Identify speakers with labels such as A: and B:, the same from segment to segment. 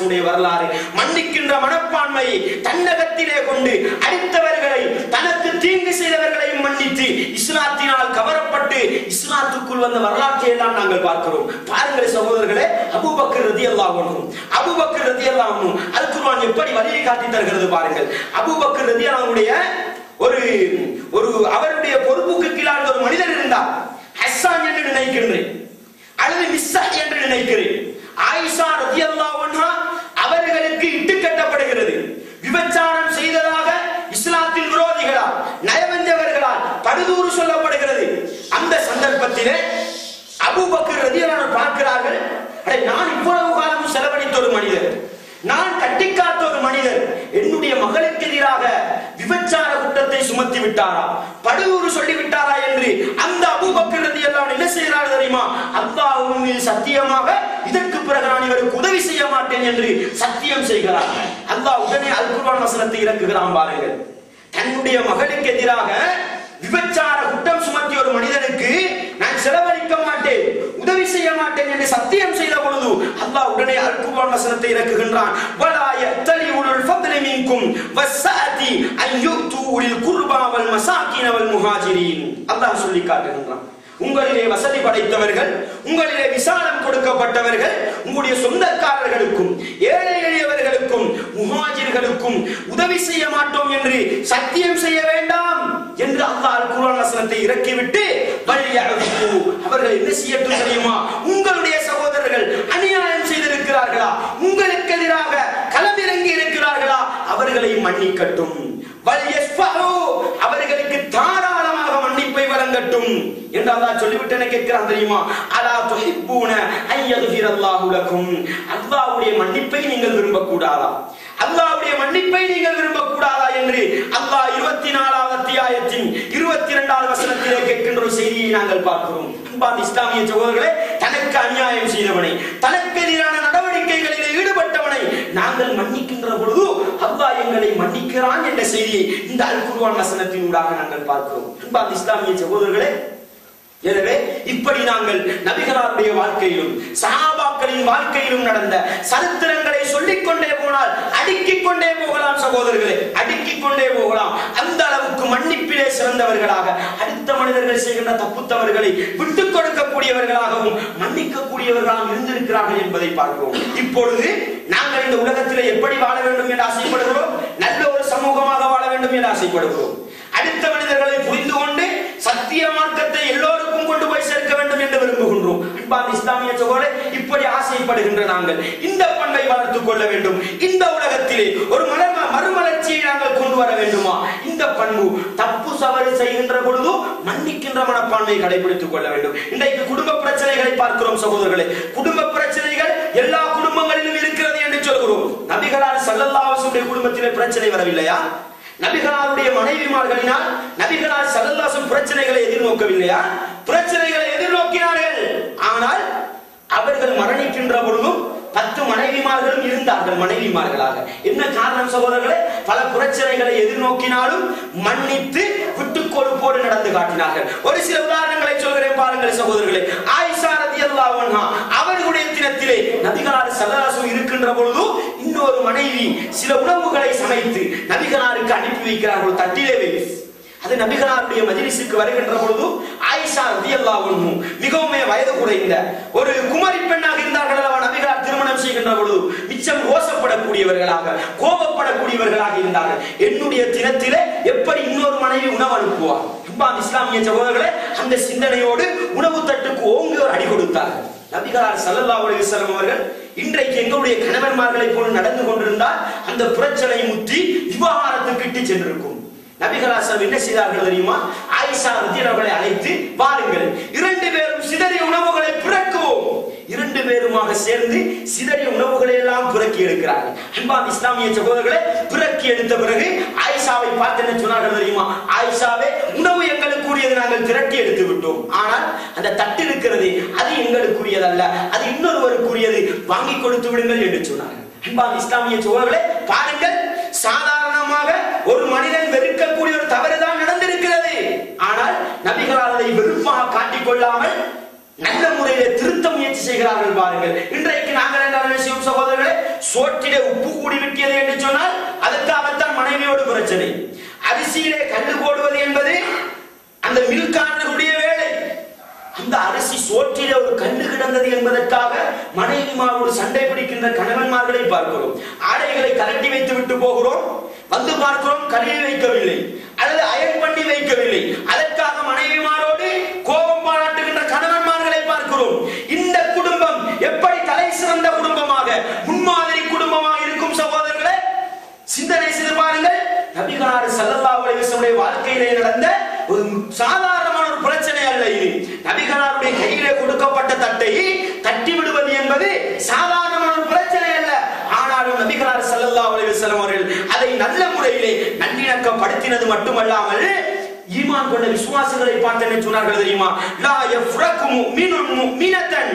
A: ஸல்லல்லாஹு வரலாறு மன்னிக்கின்ற மனப்பான்மையை தன்னகத்திலே கொண்டு அடுத்தவர்களை தனக்கு தீங்கு செய்தவர்களையும் மன்னித்து இஸ்லாத்தினால் கவரப்பட்டு இஸ்லாத்துக்குள் வந்த வரலாற்றை எல்லாம் நாங்கள் பார்க்கிறோம். பாருங்கள் சகோதரர்களே, அபூபக்கர் ரலியல்லாஹு அன்ஹு அல் குர்ஆன் எப்படி வழியை காட்டி தருகிறது பாருங்கள். அபூபக்கர் ரலியல்லாஹு அன்ஹுடைய ஒரு அவருடைய பொறுப்புக்கு கீழான ஒரு மனிதர் இருந்தார். ஹஸ்ஸான் என்று நினைக்கிறேன் அல்லது மிஸ்ஸா என்று நினைக்கிறேன். ஆயிஷா ரலியல்லாஹு அன்ஹா அவர்களுக்கு இட்டு கட்டப்படுகிறது. விபச்சாரம் செய்ததாக இஸ்லாத்தின் விரோதிகளால் நயவஞ்சவர்களால் படுதூறு சொல்லப்படுகிறது. அந்த சந்தர்ப்பத்திலே அபூபக்கர் ரலியல்லாஹு அன்ஹு பார்க்கிறார்கள், நான் இவ்வளவு காலம் செலவழித்த ஒரு மனிதர், நான் கட்டிக்காத்த ஒரு மனிதர் என்னுடைய மகளுக்கு எதிராக விபச்சார குற்றத்தை சுமத்தி விட்டாரா, படுதூறு சொல்லி விட்டாரா என்று அந்த அபூபக்கர் ரலியல்லாஹு அன்ஹு என்ன செய்கிறார் தெரியுமா? அல்லாஹ்வின் மீது சத்தியமாக இதற்கு பிறகு நான் இவருக்கு உதவி செய்ய மாட்டேன் என்று சத்தியம் செய்கிறார். அல்லாஹ் உடனே அல் குர்ஆன் வசனத்தை இறக்குகிறான் பாருங்கள். தன்னுடைய மகளுக்கு எதிராக விபச்சார குற்றம் சுமத்திய ஒரு மனிதனுக்கு நான் செலவழிக்க மாட்டேன், உதவி செய்ய மாட்டேன் என்று சத்தியம் செய்த பொழுது அல்லாஹ் உடனே அல் குர்ஆன் வசனத்தை இறக்குகின்றான். வலா யத்தலி உலுல் ஃபத்லி மின்கும் வஸ்ஸஅதி அன் யுது உலில் குர்பா வல் மசாகின் வல் முஹாஜிரின். அல்லாஹ் சொல்லி காட்டுகின்றான், உங்களிலே வசதி படைத்தவர்கள், உங்களிலே விசாலம் கொடுக்கப்பட்டவர்கள், உங்களுடைய சொந்தக்காரர்களுக்கும் ஏழை எளியவர்களுக்கும் முஹாஜிர்களுக்கும் உதவி செய்ய மாட்டோம் என்று சத்தியம் செய்ய வேண்டாம் என்று அல்லாஹ் அல் குர்ஆன் வசனத்தை இறக்கிவிட்டு அவர்கள் என்ன செய்யட்டும் தெரியுமா? உங்களுடைய சகோதரர்கள் அநியாயம் செய்திருக்கிறார்களா, உங்களுக்கு எதிராக களமிறங்கி இருக்கிறார்களா, அவர்களை மன்னிக்கட்டும். அவர்களுக்கு தாராளமாக மன்னிப்பை வழங்கட்டும் என்று அல்லாஹ் சொல்லிவிட்டு கேட்கிறான் தெரியுமா? அலா துஹிப்பூன அய்யக்ஃபிரல்லாஹு லக்கும். அல்லாஹ்வுடைய மன்னிப்பை நீங்கள் விரும்பக்கூடாதா? அல்லாஹ்வுடைய மன்னிப்பை நீங்கள் விரும்பக்கூடாதா என்று அல்லாஹ் 24வது அத்தியாயத்தின் 22வது வசனத்திலே கேட்கின்ற ஒரு செய்தியை நாங்கள் பார்க்கிறோம். அன்பார்ந்த இஸ்லாமிய சகோதரர்களே, தனக்கு அநியாயம் செய்தவனை, தனக்கு எதிரான நடவடிக்கைகளில் ஈடுபட்டவனை நாங்கள் மன்னிக்கின்ற பொழுது அல்லாஹ் எங்களை மன்னிக்கிறான் என்ற செய்தியை இந்த அல் குர்ஆன் வசனத்தின் ஊடாக நாங்கள் பார்க்கிறோம். அன்பார்ந்த இஸ்லாமிய சகோதரர்களே, எனவே இப்படி நாங்கள் நபிகளாருடைய வாழ்க்கையிலும் சஹாபாக்களின் வாழ்க்கையிலும் நடந்த சரித்திரங்களை சொல்லிக் கொண்டே போனால் அடுக்கிக் கொண்டே போகலாம் சகோதரர்களே, அடுக்கிக் கொண்டே போகலாம். அந்த அளவுக்கு மன்னிப்பிலே சிறந்தவர்களாக, அடுத்த மனிதர்கள் செய்கின்ற தப்புத்தவர்களை விட்டுக் கொடுக்கக்கூடியவர்களாகவும் மன்னிக்கக்கூடியவர்களாகவும் இருந்திருக்கிறார்கள் என்பதை பார்க்கிறோம். இப்பொழுது நாங்கள் இந்த உலகத்திலே எப்படி வாழ வேண்டும் என்று ஆசைப்படுகிறோம்? நல்ல ஒரு சமூகமாக வாழ வேண்டும் என்று ஆசைப்படுகிறோம். அடுத்த மனிதர்களை புரிந்து கொண்டு சத்திய மார்க்கத்தை எல்லோருக்கும் கொண்டு போய் சேர்க்க வேண்டும் என்று விரும்புகின்றோம். அன்பார்ந்த இஸ்லாமிய சகோதரர்களே, இப்படி ஆசைப்படுகின்ற நாங்கள் இந்த பண்பை வளர்த்துக் கொள்ள வேண்டும். இந்த உலகத்திலே ஒரு மறுமலர்ச்சியை நாங்கள் கொண்டு வர வேண்டுமா? இந்த பண்பு தப்பு தவறு செய்கின்ற பொழுது மன்னிக்கின்ற மனப்பான்மையை கடைபிடித்துக் கொள்ள வேண்டும். இன்றைக்கு குடும்ப பிரச்சனைகளை பார்க்கிறோம் சகோதரர்களே. குடும்ப பிரச்சனைகள் எல்லா குடும்பங்களிலும் இருக்கிறது என்று சொல்கிறோம். நபிகளார் ஸல்லல்லாஹு அலைஹி வஸல்லம் குடும்பத்திலே பிரச்சனை வரவில்லையா? நபிகளாருடைய மனைவிமார்களினால் நபிகளார் ஸல்லல்லாஹு அலைஹி வஸல்லம் பிரச்சனைகளை எதிர்நோக்கவில்லையா? பிரச்சனைகளை எதிர்நோக்கினார்கள். ஆனால் அவர்கள் மரணிக்கின்ற பொழுதும் 10 மனைவிமார்களும் இருந்தார்கள் மனைவிமார்களாக. என்ன காரணம் சகோதரர்களே? பல பிரச்சனைகளை எதிர்நோக்கினாலும் மன்னித்து விட்டுக் கொடுப்போடு நடந்து காட்டினார்கள். ஒரு சில உதாரணங்களை சொல்கிறேன் பாருங்கள் சகோதரர்களே. ஆயிஷா ரலியல்லாஹு அன்ஹா அவர்களுடைய தினத்திலே நபிகளார் ஸல்லல்லாஹு அலைஹி வஸல்லம் இருக்கின்ற பொழுது இன்னொரு மனைவி சில உணவுகளை சமைத்து நபிகளாருக்கு அனுப்பி வைக்கிறார்கள் தட்டிலே வைத்து. அது நபிகளாருடைய மஜ்லிஸுக்கு வருகின்ற பொழுது ஆயிஷா ரலியல்லாஹு அன்ஹா மிகவும் வயது குறைந்த ஒரு குமரி பெண்ணாக இருந்தார்கள் அல்லவா? நபிகளார் திருமணம் செய்கின்ற பொழுது மிச்சம் ரோசப்படக்கூடியவர்களாக, கோபப்படக்கூடியவர்களாக இருந்தார்கள். என்னுடைய தினத்திலே எப்படி இன்னொரு மனைவி உணவு அனுப்புவார்? அன்பார்ந்த இஸ்லாமிய சகோதரர்களே, அந்த சிந்தனையோடு உணவு தட்டுக்கு ஓங்கி ஒரு அடி கொடுத்தார்கள். நபிகளார் ஸல்லல்லாஹு அலைஹி வஸல்லம் அவர்கள் இன்றைக்கு எங்களுடைய கணவன்மார்களை போல நடந்து கொண்டிருந்தால் அந்த பிரச்சனை முற்றி விவாகரத்துக்கு இட்டு சென்றிருக்கும். நபிகளார் ஸல்லல்லாஹு என்ன செய்தார்கள் தெரியுமா? ஆயிஷா ரலியல்லாஹு அவர்களை அழைத்து, வாருங்கள், 2 பேரும் சிதறிய உணவுகளை பிறக்குவோம். 2 பேருமாக சேர்ந்து சிதறிய உணவுகளை எல்லாம் பிறக்கி எடுக்கிறார்கள். அன்பார்ந்த இஸ்லாமிய சகோதரர்களே, பிறக்கி எடுத்த பிறகு ஆயிஷாவை பார்த்து என்ன சொன்னார்கள் தெரியுமா? ஆயிஷாவே, உணவு எங்களுக்குரியது, நாங்கள் திரட்டி எடுத்து விட்டோம். ஆனால் அந்த தட்டு இருக்கிறது, அது எங்களுக்குரியதல்ல, அது இன்னொருவருக்குரியது, வாங்கி கொடுத்து விடுங்கள் என்று சொன்னார்கள். அன்பார்ந்த இஸ்லாமிய சகோதரர்களே, பாருங்கள், சாதாரணமாக ஒரு மனிதன் வெறுக்கக்கூடிய ஒரு தவறுதான் நடந்திருக்கிறது. ஆனால் நபிகளார் அதை வெறுப்பாக காட்டிக் கொள்ளாமல் நல்ல முறையில திருத்த முயற்சி செய்கிறார்கள். பாருங்கள், இன்றைக்கு நாங்கள் என்ன செய்யும் சகோதரர்களே? சோற்றிலே உப்பு கூடி விட்டது என்று சொன்னால் அதற்காகத்தான் மனைவியோடு பிரச்சனை. அரிசியிலே கல்லு போடுவது என்பது அந்த மில்காரர்களுடைய வேலை. அந்த அரிசி சோற்றிலே ஒரு கல்லு கிடந்தது என்பதற்காக மனைவிமாரோடு சண்டை பிடிக்கின்ற கணவன்மார்களை பார்க்கிறோம். ஆடைகளை கலட்டி வைத்து விட்டு போகிறோம், வந்து பார்க்கிறோம் கழுவி வைக்கவில்லை அல்லது அயன் பண்ணி வைக்கவில்லை. அதற்காக மனைவிமாரோடு கோபம் பாராட்டுகின்ற கணவன்மார்களை பார்க்கிறோம். இந்த குடும்பம் எப்படி தலை சிறந்த குடும்பமாக, முன்மாதிரி குடும்பமாக இருக்கும் சகோதரர்களே? சிந்தனை செய்து பாருங்கள். நபிகளார் ஸல்லல்லாஹு அலைஹி வஸல்லம் வாழ்க்கையிலே நடந்த ஒரு சாதாரணமான ஒரு பிரச்சனை அல்ல இது. நபிகளாருடைய கையிலே கொடுக்கப்பட்ட தட்டை தட்டி விடுவது என்பது சாதாரணமான ஒரு பிரச்சனை அல்ல. ஆனாலும் நபிகளார் ஸல்லல்லாஹு அலைஹி வஸல்லம் அவர்கள் அதை நல்ல முறையிலே நல்லிணக்கப்படுத்தினது மட்டுமல்லாமல் ஈமான் கொண்ட விசுவாசிகளை பார்த்து என்ன சொன்னார்கள் தெரியுமா? லா யஃப்ரகு முஃமினுன் முஃமினத்தன்.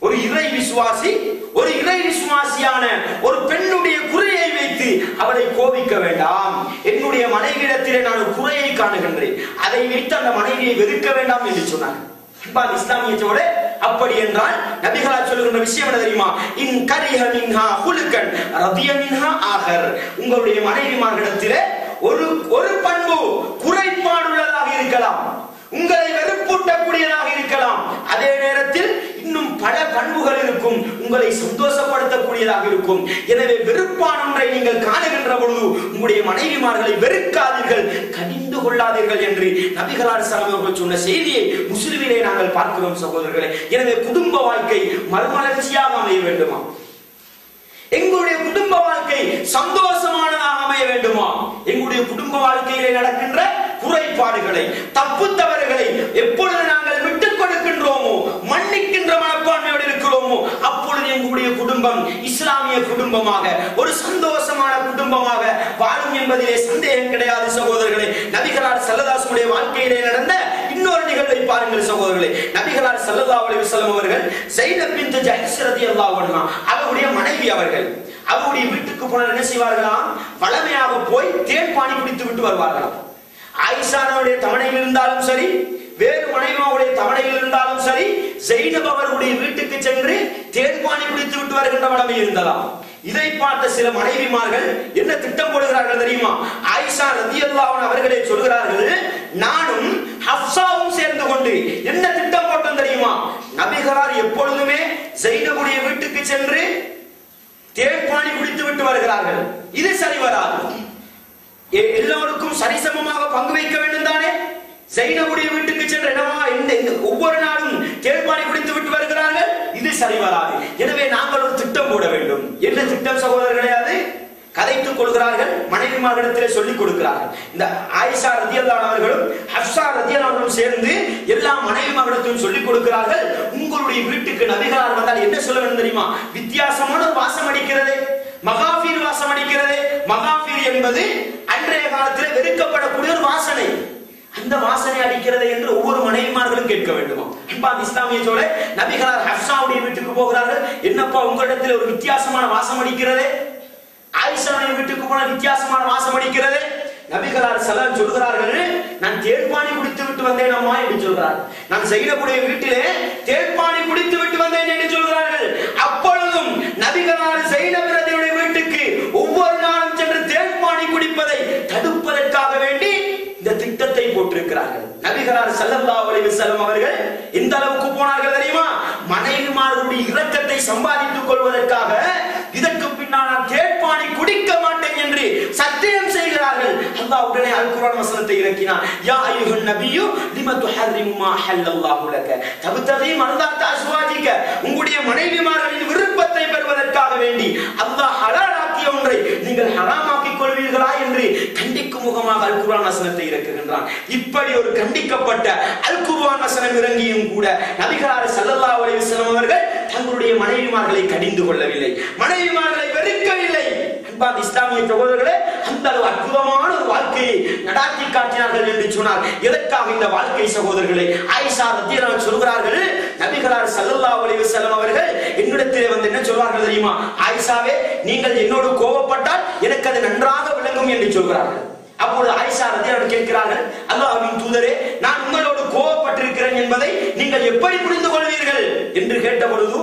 A: ஒரு இறை விசுவாசி, ஒரு இறை விசுவாசியான ஒரு பெண்ணுடைய குறையை வைத்து அவளை கோபிக்க வேண்டாம். என்னுடைய மனைவியிடத்திலே நான் ஒரு குறையை காணுகின்றேன், அதை வைத்து அந்த மனைவியை வெறுக்க வேண்டாம் என்று சொன்னார். இஸ்லாமியத்தோட அப்படி என்றால் நபிகளார் சொல்லுகின்ற விஷயம் என்ன தெரியுமா? இன் கரிஹ மின்ஹா குலுகன் ரதிய மின்ஹா ஆகர். உங்களுடைய மனைவிமார்களிடத்திலே ஒரு பண்பு குறைபாடுள்ளதாக இருக்கலாம், உங்களை வெறுப்பூட்டக்கூடியதாக இருக்கலாம், அதே நேரத்தில் இன்னும் பல பண்புகள் இருக்கும், உங்களை சந்தோஷப்படுத்தக்கூடியதாக இருக்கும். எனவே வெறுப்பான ஒன்றை நீங்கள் காணுகின்ற பொழுது உங்களுடைய மனைவிமார்களை வெறுக்காதீர்கள், கடிந்து கொள்ளாதீர்கள் என்று நபிகளார் ஸல்லல்லாஹு அலைஹி வஸல்லம் சொன்ன செய்தியை முஸ்லிமிலே நாங்கள் பார்க்கிறோம் சகோதரர்களே. எனவே குடும்ப வாழ்க்கை மறுமலர்ச்சியாக அமைய வேண்டுமா? எங்களுடைய குடும்ப வாழ்க்கை சந்தோஷமானதாக அமைய வேண்டுமா? எங்களுடைய குடும்ப வாழ்க்கையிலே நடக்கின்ற குறைபாடுகளை, தப்பு தவறுகளை எப்பொழுது நாங்கள் விட்டுக் கொடுக்கின்றோமோ, மன்னிக்கின்ற மனப்பான்மையோடு இருக்கிறோமோ, அப்பொழுது எங்களுடைய குடும்பம் இஸ்லாமிய குடும்பமாக, ஒரு சந்தோஷமான குடும்பமாக வாழும் என்பதிலே சந்தேகம் கிடையாது சகோதரர்களே. நபிகளார் ஸல்லல்லாஹு அலைஹி வஸல்லம் வாழ்க்கையிலே நடந்த இன்னொரு நிகழ்வை பாருங்கள் சகோதரர்களே. நபிகளார் ஸல்லல்லாஹு அலைஹி வஸல்லம் அவர்கள் ஸைனப் பின்த் ஜஹ்ஷ் ரலியல்லாஹு அன்ஹா அவருடைய மனைவி அவர்கள் அவருடைய வீட்டுக்கு போனால் என்ன செய்வார்களாம்? வளமையாக போய் தேன்பானி குடித்து விட்டு வருவார்களாம். ஆயிஷாவுடைய தவணையில் இருந்தாலும் சரி, வேறு மனைவியுடைய தவணையில் இருந்தாலும் சரி, ஸைனப் அவர்களுடைய வீட்டுக்கு சென்று தேன்பானி குடித்து விட்டு வருகின்ற வளமை இருந்ததாம். இதை பார்த்த சில மனைவிமார்கள் என்ன திட்டம் போடுகிறார்கள் தெரியுமா? ஆயிஷா ரலியல்லாஹு அன்ஹா அவர்களே சொல்கிறார்கள், நானும் ஹஃப்ஸாவும் சேர்ந்து கொண்டு என்ன திட்டம் போட்டோம் தெரியுமா? நபிகளார் எப்பொழுதுமே ஸைனபுடைய வீட்டுக்கு சென்று தேன்பானி குடித்து விட்டு வருகிறார்கள், இது சரி வராது, எல்லோருக்கும் சரிசமமாக பங்கு வைக்க வேண்டும் தானே. ஸைனபுடைய வீட்டுக்கு சென்று என்னவா ஒவ்வொரு நாளும் தேன்பானி குடித்து விட்டு வருகிறார்கள், இது சரி வராது. எனவே நாங்கள் ஒரு திட்டம் போட வேண்டும். என்ன திட்டம் சகோதரர்களே? அது கதைத்துக் கொள்கிறார்கள், மனைவிமார்களிடத்திலே சொல்லிக் கொடுக்கிறார்கள். இந்த ஆயிஷா ரலியல்லாஹு அன்ஹா அவர்களும் ஹஃப்ஸா ரலியல்லாஹு அன்ஹா சேர்ந்து எல்லா மனைவிமார்களிடத்திலும் சொல்லிக் கொடுக்கிறார்கள், உங்களுடைய வீட்டுக்கு நபிகளார் வந்தால் என்ன சொல்ல வேண்டும் தெரியுமா? வித்தியாசமான ஒரு வாசம் அடிக்கிறது, மகாஃபீர் வாசம் அடிக்கிறது. மகாஃபீர் என்பது அன்றைய காலத்தில் வெறுக்கப்படக்கூடிய ஒரு வாசனை. அந்த வாசனை அடிக்கிறது என்று ஒவ்வொரு மனைவிமார்களும் கேட்க வேண்டுமா? இஸ்லாமியத்தோட நபிகளார் ஹஃப்ஸாவுடைய வீட்டுக்கு போகிறார்கள், என்னப்பா உங்களிடத்தில் ஒரு வித்தியாசமான வாசம் அடிக்கிறது, ஆயிஷாவுடைய வீட்டுக்கு போன வித்தியாசமான வாசம் அடிக்கிறது. நபிகளார் ஸல்லல்லாஹு சொல்கிறார்கள், நான் தேன்பானி குடித்து விட்டு வந்தேன் அம்மா என்று சொல்கிறார். நான் ஸைனபுடைய வீட்டிலே தேன்பானி குடித்து விட்டு வந்தேன் என்று சொல்கிறார்கள். அப்பொழுதும் நபிகளார் ஸைனப் ரலியல்லாஹு அன்ஹா வீட்டுக்கு ஒவ்வொரு நாளும் சென்று தேன்பானி குடிப்பதை தடுப்பதற்காக வேண்டி இந்த திட்டத்தை போட்டிருக்கிறார்கள். நபிகளார் ஸல்லல்லாஹு அலைஹி வஸல்லம் அவர்கள் இந்த அளவுக்கு போனார்கள் தெரியுமா? மனைவிமார்களுடைய இரக்கத்தை சம்பாதித்துக் கொள்வதற்காக இதற்கு பின்னால் நான் தேன்பானி குடிக்க மாட்டேன் என்று சத்தியம் செய்கிறார்கள். அல்லாஹ் உடனே அல் குர்ஆன் வசனத்தை இறக்கினார். யா அய்யுஹன் நபியு லிம துஹர்ரிமு மா ஹல்லல்லாஹு லக தப்தகி மர்தாத் அஸ்வாஜிக. உங்களுடைய மனைவிமார்களின் விருப்பத்தை பெறுவதற்காக வேண்டி அல்லாஹ் ஹலாலாக்கிய ஒன்றை நீங்கள் ஹராமாக்கிக் கொள்வீர்களா என்று கண்டிக்கும் முகமாக அல் குர்ஆன் வசனத்தை இறக்குகின்றான். இப்படி ஒரு கண்டிக்கப்பட்ட அல் குர்ஆன் வசனம் இறங்கியும் கூட நபிகளார் ஸல்லல்லாஹு அலைஹி வஸல்லம் அவர்கள் தங்களுடைய மனைவிமார்களை கடிந்து கொள்ளவில்லை, மனைவிமார்களை வெறுக்கவில்லை. அன்பார்ந்த இஸ்லாமிய சகோதரர்களே, அந்த அற்புதமான ஒரு வாழ்க்கையை நடாத்தி காட்டினார்கள் என்று சொன்னார். எதற்காக இந்த வாழ்க்கை சகோதரர்களே? ஆயிஷா ரலியல்லாஹு அன்ஹா சொல்கிறார்கள், நபிகளார் ஸல்லல்லாஹு அலைஹி வஸல்லம் அவர்கள் என்னிடத்திலே வந்து என்ன சொல்வார்கள் தெரியுமா? ஆயிஷாவே, நீங்கள் என்னோடு கோபப்பட்டால் எனக்கு அது நன்றாக விளங்கும் என்று சொல்கிறார்கள். அப்பொழுது ஆயிஷா ரலியல்லாஹு அன்ஹா கேட்கிறார்கள், அல்லாஹ்வின் தூதரே, நான் உங்களோடு கோபப்பட்டிருக்கிறேன் என்பதை நீங்கள் எப்படி புரிந்து கொள்வீர்கள் என்று கேட்ட பொழுது